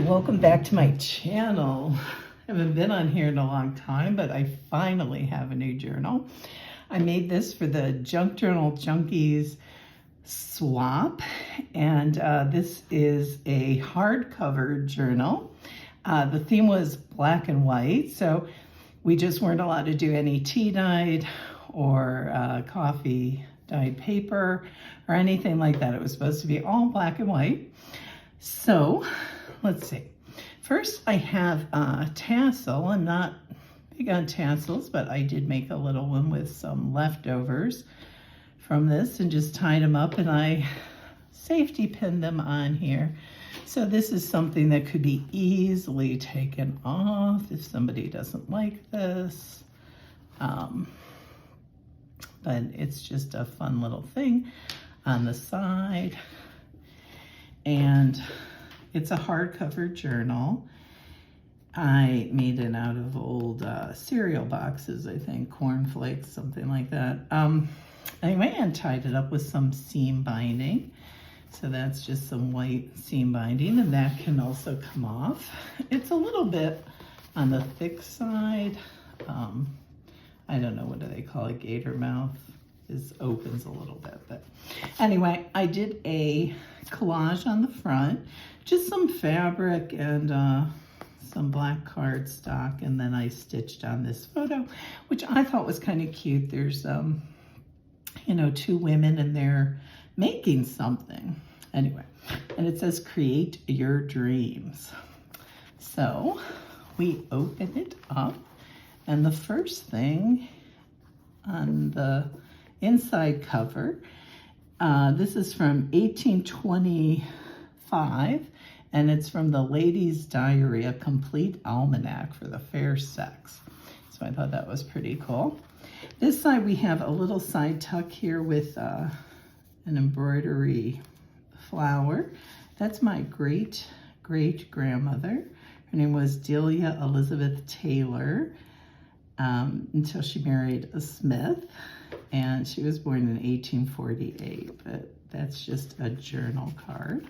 welcome back to my channel. I haven't been on here in a long time, but I finally have a new journal. I made this for the Junk Journal Junkies swap, and this is a hardcover journal. The theme was black and white, so we just weren't allowed to do any tea-dyed or coffee-dyed paper or anything like that. It was supposed to be all black and white. So let's see. First, I have a tassel. I'm not big on tassels, but I did make a little one with some leftovers from this and just tied them up, and I safety pinned them on here. So this is something that could be easily taken off if somebody doesn't like this. But it's just a fun little thing on the side. And it's a hardcover journal. I made it out of old cereal boxes, I think, cornflakes, something like that. Anyway, and tied it up with some seam binding. So that's just some white seam binding, and that can also come off. It's a little bit on the thick side. I don't know, what do they call it? Gator mouth. This opens a little bit, but anyway, I did a collage on the front, just some fabric and some black cardstock, and then I stitched on this photo, which I thought was kind of cute. There's you know, two women and they're making something. Anyway, and it says create your dreams. So we open it up, and the first thing on the inside cover, this is from 1825, and it's from the Lady's Diary, a complete almanac for the fair sex. So I thought that was pretty cool. This side we have a little side tuck here with an embroidery flower. That's my great-great-grandmother. Her name was Delia Elizabeth Taylor, until she married a Smith, and she was born in 1848, but that's just a journal card.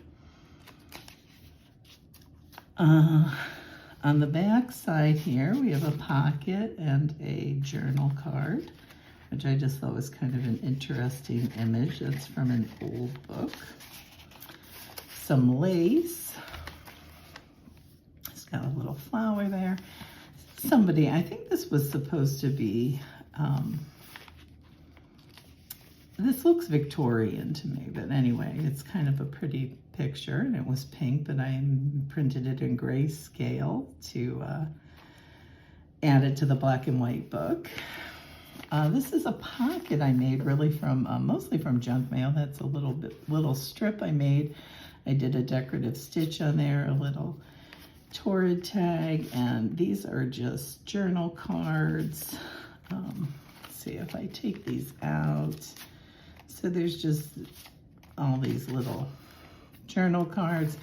On the back side here, we have a pocket and a journal card, which I just thought was kind of an interesting image. That's from an old book. Some lace. It's got a little flower there. Somebody, I think this was supposed to be, this looks Victorian to me, but anyway, it's kind of a pretty picture, and it was pink, but I printed it in grayscale to add it to the black and white book. This is a pocket I made really from, mostly from junk mail. That's a little strip I made. I did a decorative stitch on there, a little Torrid tag, and these are just journal cards. Let's see if I take these out. So there's just all these little journal cards,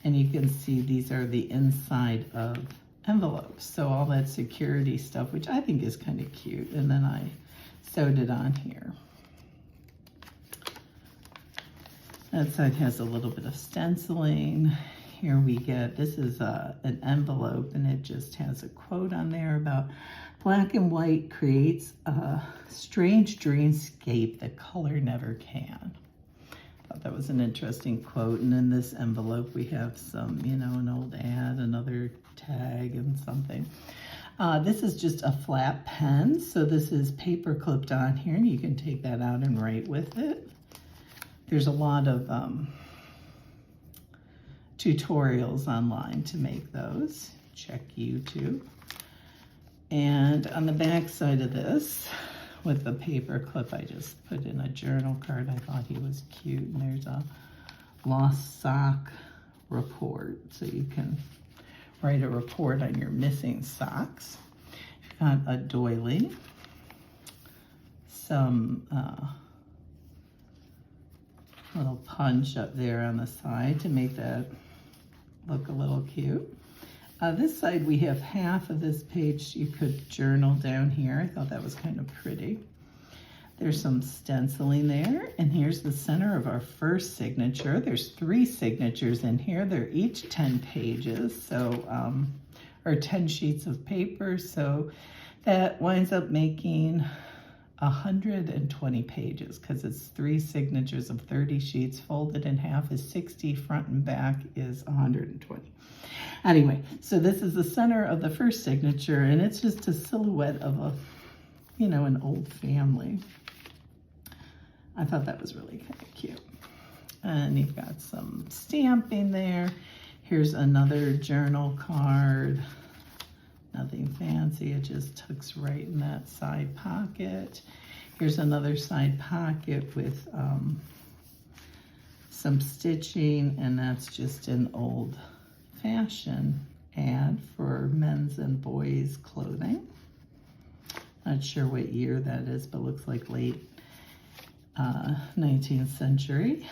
and you can see these are the inside of envelopes. So all that security stuff, which I think is kind of cute, and then I sewed it on here. That side has a little bit of stenciling. Here we get, this is an envelope, and it just has a quote on there about black and white creates a strange dreamscape that color never can. I thought that was an interesting quote. And in this envelope, we have some, you know, an old ad, another tag, and something. This is just a flat pen. So this is paper clipped on here, and you can take that out and write with it. There's a lot of tutorials online to make those. Check YouTube. And on the back side of this, with the paper clip, I just put in a journal card. I thought he was cute. And there's a lost sock report. So you can write a report on your missing socks. You've got a doily. Some little punch up there on the side to make that look a little cute. This side, we have half of this page you could journal down here. I thought that was kind of pretty. There's some stenciling there, and here's the center of our first signature. There's 3 signatures in here. They're each 10 pages, so, or 10 sheets of paper, so that winds up making 120 pages because it's 3 signatures of 30 sheets. Folded in half is 60, front and back is 120. Anyway, so this is the center of the first signature, and it's just a silhouette of a, you know, an old family. I thought that was really kind of cute. And you've got some stamping there. Here's another journal card. Nothing fancy, it just tucks right in that side pocket. Here's another side pocket with some stitching, and that's just an old-fashioned ad for men's and boys' clothing. Not sure what year that is, but looks like late 19th century.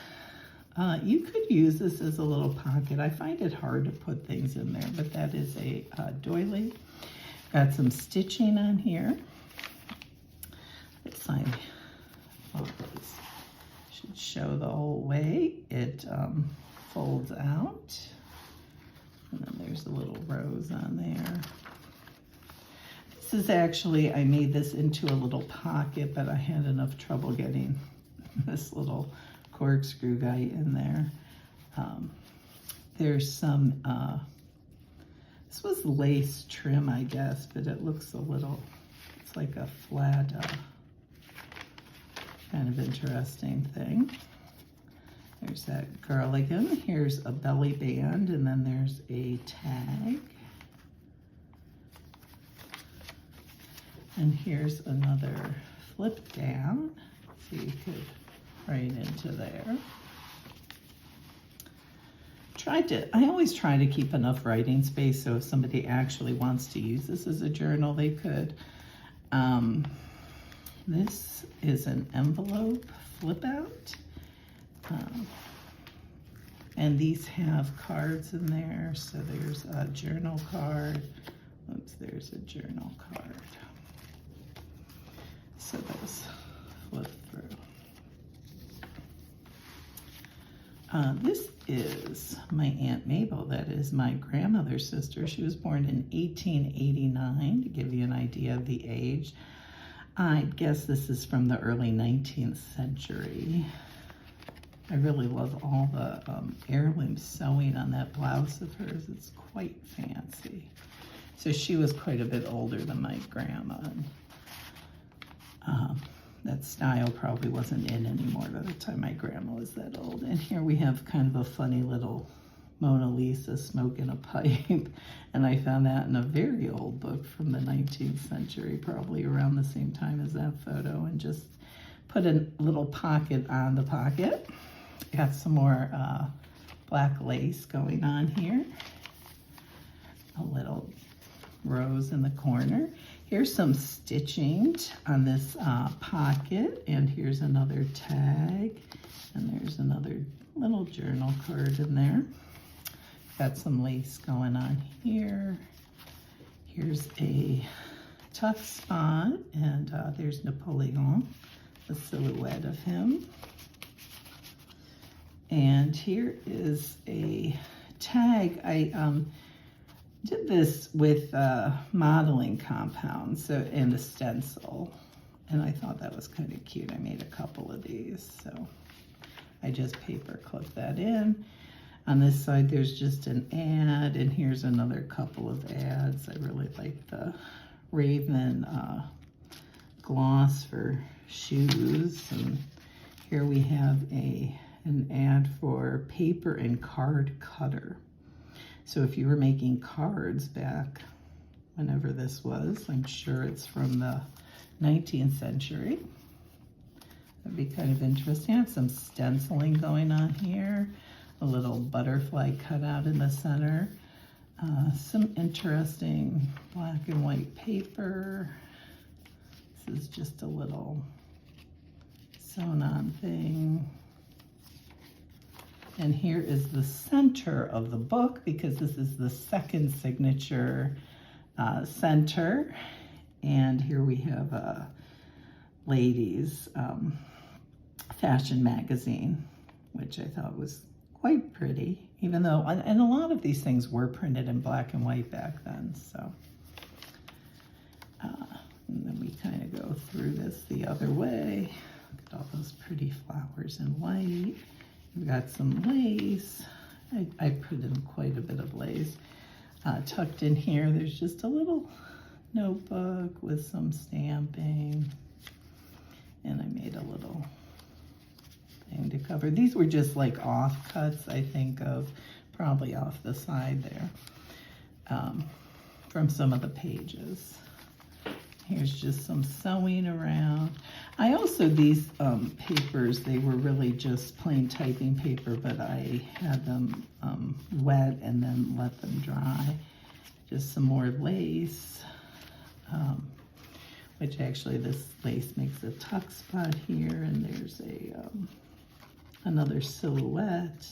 You could use this as a little pocket. I find it hard to put things in there, but that is a doily. Got some stitching on here. This side should show the whole way. It folds out, and then there's a little rose on there. This is actually, I made this into a little pocket, but I had enough trouble getting this little corkscrew guy in there. There's some, this was lace trim, I guess, but it looks a little, it's like a flat, kind of interesting thing. There's that garligan. Here's a belly band, and then there's a tag. And here's another flip down, so you could write into there. I always try to keep enough writing space so if somebody actually wants to use this as a journal, they could. This is an envelope flip out. And these have cards in there. So there's a journal card. Oops, there's a journal card. So those flip through. This is my Aunt Mabel. That is my grandmother's sister. She was born in 1889, to give you an idea of the age. I guess this is from the early 19th century. I really love all the heirloom sewing on that blouse of hers. It's quite fancy. So she was quite a bit older than my grandma. That style probably wasn't in anymore by the time my grandma was that old. And here we have kind of a funny little Mona Lisa smoking a pipe. And I found that in a very old book from the 19th century, probably around the same time as that photo, and just put a little pocket on the pocket. Got some more black lace going on here. A little rose in the corner. Here's some stitching on this pocket, and here's another tag, and there's another little journal card in there. Got some lace going on here. Here's a tough spot, and there's Napoleon, the silhouette of him. And here is a tag. I did this with modeling compound, and a stencil, and I thought that was kind of cute. I made a couple of these, so I just paper clipped that in. On this side, there's just an ad, and here's another couple of ads. I really like the Raven gloss for shoes, and here we have an ad for paper and card cutter. So if you were making cards back whenever this was, I'm sure it's from the 19th century. That'd be kind of interesting. I have some stenciling going on here, a little butterfly cutout in the center, some interesting black and white paper. This is just a little sewn on thing. And here is the center of the book, because this is the second signature center. And here we have a ladies fashion magazine, which I thought was quite pretty, even though, and a lot of these things were printed in black and white back then, so. And then we kind of go through this the other way. Look at all those pretty flowers in white. We've got some lace. I put in quite a bit of lace. Tucked in here, there's just a little notebook with some stamping. And I made a little thing to cover. These were just like offcuts, I think, of probably off the side there from some of the pages. Here's just some sewing around. I also, these papers, they were really just plain typing paper, but I had them wet and then let them dry. Just some more lace, which actually this lace makes a tuck spot here, and there's a another silhouette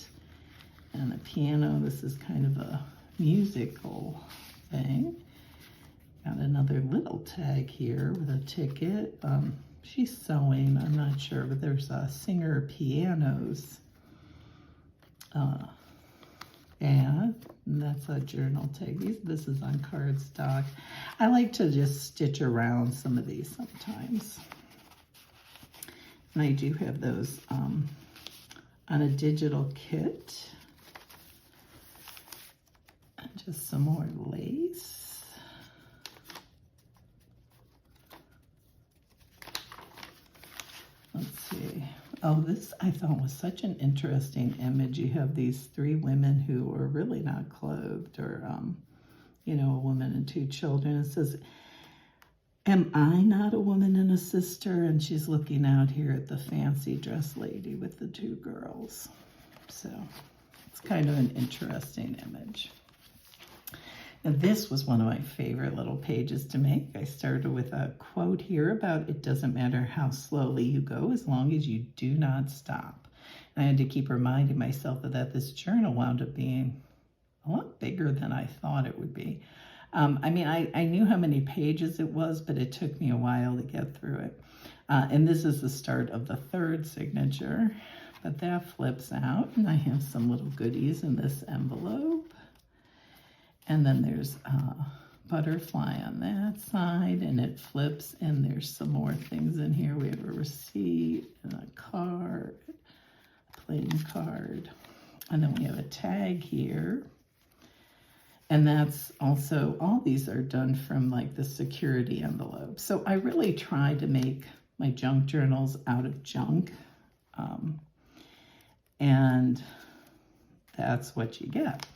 and a piano. This is kind of a musical thing. Got another little tag here with a ticket. She's sewing, I'm not sure, but there's a Singer Pianos ad, and that's a journal tag. This is on cardstock. I like to just stitch around some of these sometimes. And I do have those on a digital kit. And just some more lace. Let's see. Oh, this I thought was such an interesting image. You have these three women who are really not clothed, or, you know, a woman and two children. It says, "Am I not a woman and a sister?" And she's looking out here at the fancy dress lady with the two girls. So it's kind of an interesting image. Now, this was one of my favorite little pages to make. I started with a quote here about it doesn't matter how slowly you go as long as you do not stop. And I had to keep reminding myself of that. This journal wound up being a lot bigger than I thought it would be. I mean, I knew how many pages it was, but it took me a while to get through it. And this is the start of the third signature, but that flips out, and I have some little goodies in this envelope. And then there's a butterfly on that side, and it flips, and there's some more things in here. We have a receipt and a card, a playing card, and then we have a tag here. And that's also, all these are done from like the security envelope. So I really try to make my junk journals out of junk. And that's what you get.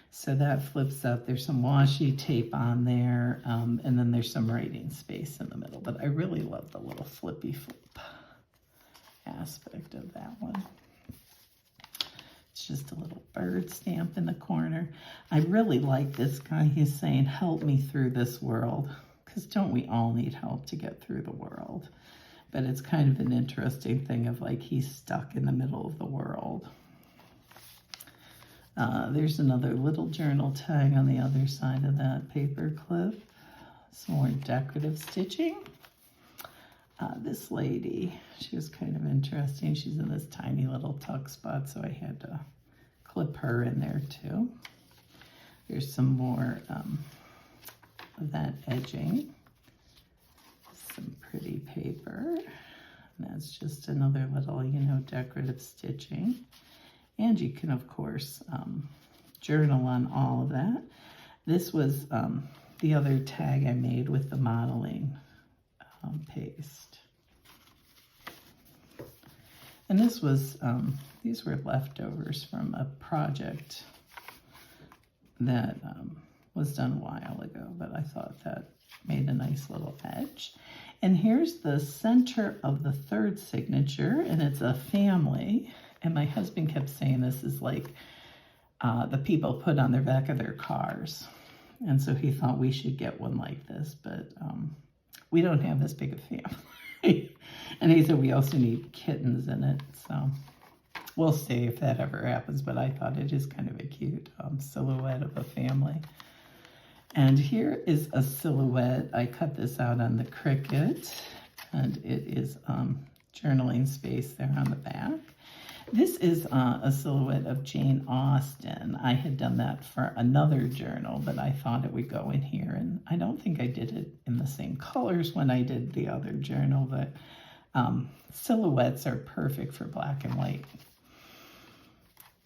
So that flips up. There's some washi tape on there, and then there's some writing space in the middle. But I really love the little flippy flip aspect of that one. It's just a little bird stamp in the corner. I really like this guy. He's saying, "Help me through this world," because don't we all need help to get through the world? But it's kind of an interesting thing of like he's stuck in the middle of the world. There's another little journal tag on the other side of that paper clip. Some more decorative stitching. This lady, she was kind of interesting. She's in this tiny little tuck spot, so I had to clip her in there too. There's some more of that edging. Some pretty paper. And that's just another little, you know, decorative stitching. And you can, of course, journal on all of that. This was the other tag I made with the modeling paste. And this was, these were leftovers from a project that was done a while ago, but I thought that made a nice little edge. And here's the center of the third signature, and it's a family. And my husband kept saying this is like the people put on their back of their cars. And so he thought we should get one like this, but we don't have this big a family. And he said we also need kittens in it. So we'll see if that ever happens, but I thought it is kind of a cute silhouette of a family. And here is a silhouette. I cut this out on the Cricut. and it is journaling space there on the back. This is a silhouette of Jane Austen. I had done that for another journal, but I thought it would go in here, and I don't think I did it in the same colors when I did the other journal, but silhouettes are perfect for black and white.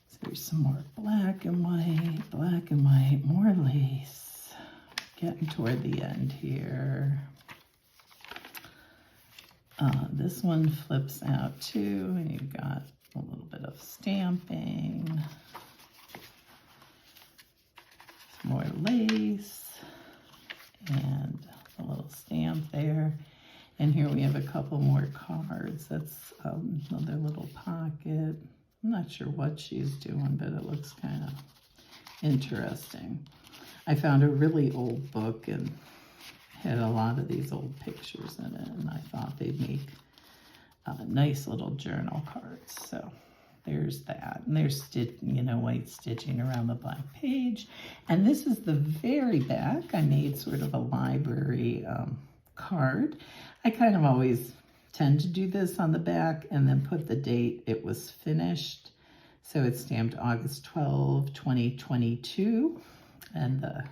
So there's some more black and white, more lace. Getting toward the end here. This one flips out too, and you've got a little bit of stamping, some more lace, and a little stamp there. And here we have a couple more cards. That's another little pocket. I'm not sure what she's doing, but it looks kind of interesting. I found a really old book and had a lot of these old pictures in it, and I thought they'd make nice little journal cards. So there's that, and there's white stitching around the black page. And this is the very back. I made sort of a library card. I kind of always tend to do this on the back and then put the date it was finished. So it's stamped August 12, 2022, and the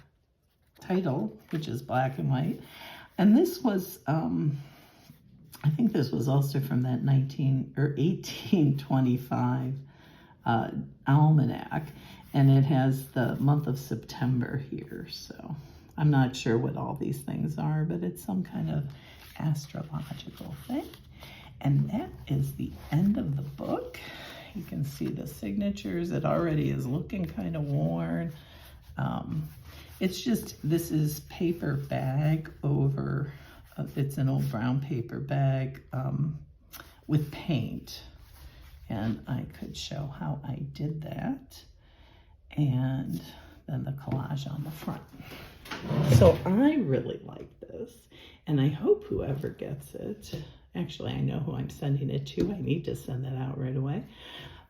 title, which is black and white. And this was I think this was also from that 1825 almanac, and it has the month of September here. So I'm not sure what all these things are, but it's some kind of astrological thing. And that is the end of the book. You can see the signatures. It already is looking kind of worn. It's just, this is paper bag over, it's an old brown paper bag with paint. And I could show how I did that. And then the collage on the front. So I really like this, and I hope whoever gets it, actually I know who I'm sending it to. I need to send that out right away.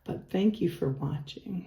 But thank you for watching.